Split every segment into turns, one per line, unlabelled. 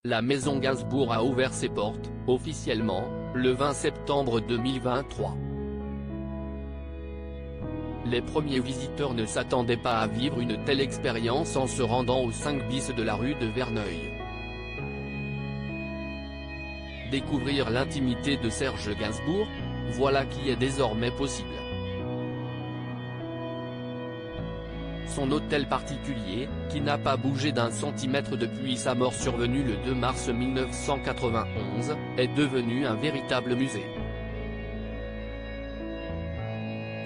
la maison Gainsbourg a ouvert ses portes, officiellement, le 20 septembre 2023. Les premiers visiteurs ne s'attendaient pas à vivre une telle expérience en se rendant au 5 bis de la rue de Verneuil. Découvrir l'intimité de Serge Gainsbourg, voilà qui est désormais possible. Son hôtel particulier, qui n'a pas bougé d'un centimètre depuis sa mort survenue le 2 mars 1991, est devenu un véritable musée.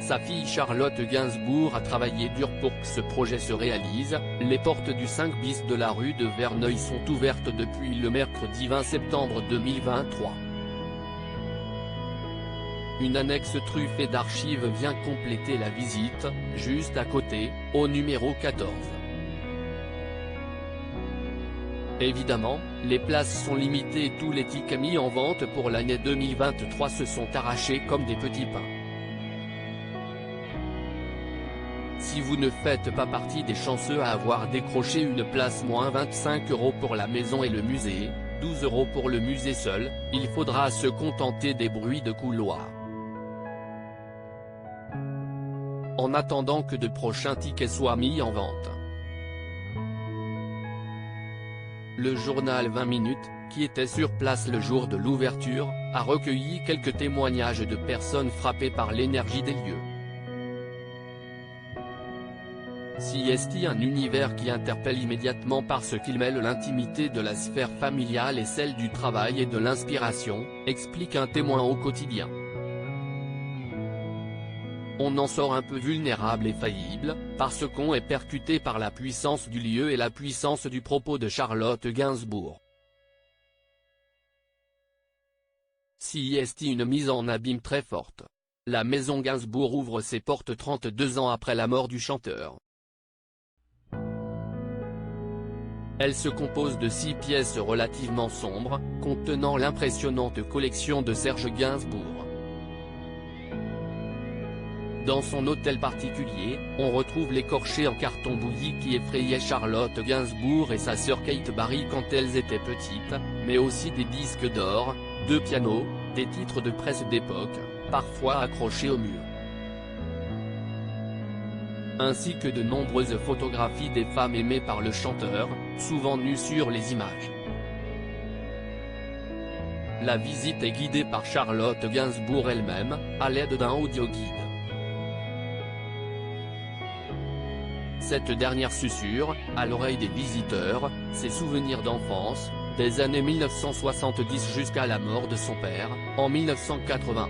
Sa fille Charlotte Gainsbourg a travaillé dur pour que ce projet se réalise. Les portes du 5 bis de la rue de Verneuil sont ouvertes depuis le mercredi 20 septembre 2023. Une annexe truffée d'archives vient compléter la visite, juste à côté, au numéro 14. Évidemment, les places sont limitées et tous les tickets mis en vente pour l'année 2023 se sont arrachés comme des petits pains. Si vous ne faites pas partie des chanceux à avoir décroché une place moins 25 € pour la maison et le musée, 12 € pour le musée seul, il faudra se contenter des bruits de couloir. En attendant que de prochains tickets soient mis en vente. Le journal 20 minutes, qui était sur place le jour de l'ouverture, a recueilli quelques témoignages de personnes frappées par l'énergie des lieux. CST, un univers qui interpelle immédiatement parce qu'il mêle l'intimité de la sphère familiale et celle du travail et de l'inspiration, explique un témoin au quotidien. On en sort un peu vulnérable et faillible, parce qu'on est percuté par la puissance du lieu et la puissance du propos de Charlotte Gainsbourg. CST, une mise en abîme très forte. La maison Gainsbourg ouvre ses portes 32 ans après la mort du chanteur. Elle se compose de 6 pièces relativement sombres, contenant l'impressionnante collection de Serge Gainsbourg. Dans son hôtel particulier, on retrouve l'écorché en carton bouilli qui effrayait Charlotte Gainsbourg et sa sœur Kate Barry quand elles étaient petites, mais aussi des disques d'or, 2 pianos, des titres de presse d'époque, parfois accrochés au mur. Ainsi que de nombreuses photographies des femmes aimées par le chanteur, souvent nues sur les images. La visite est guidée par Charlotte Gainsbourg elle-même, à l'aide d'un audio-guide. Cette dernière susurre, à l'oreille des visiteurs, ses souvenirs d'enfance, des années 1970 jusqu'à la mort de son père, en 1991.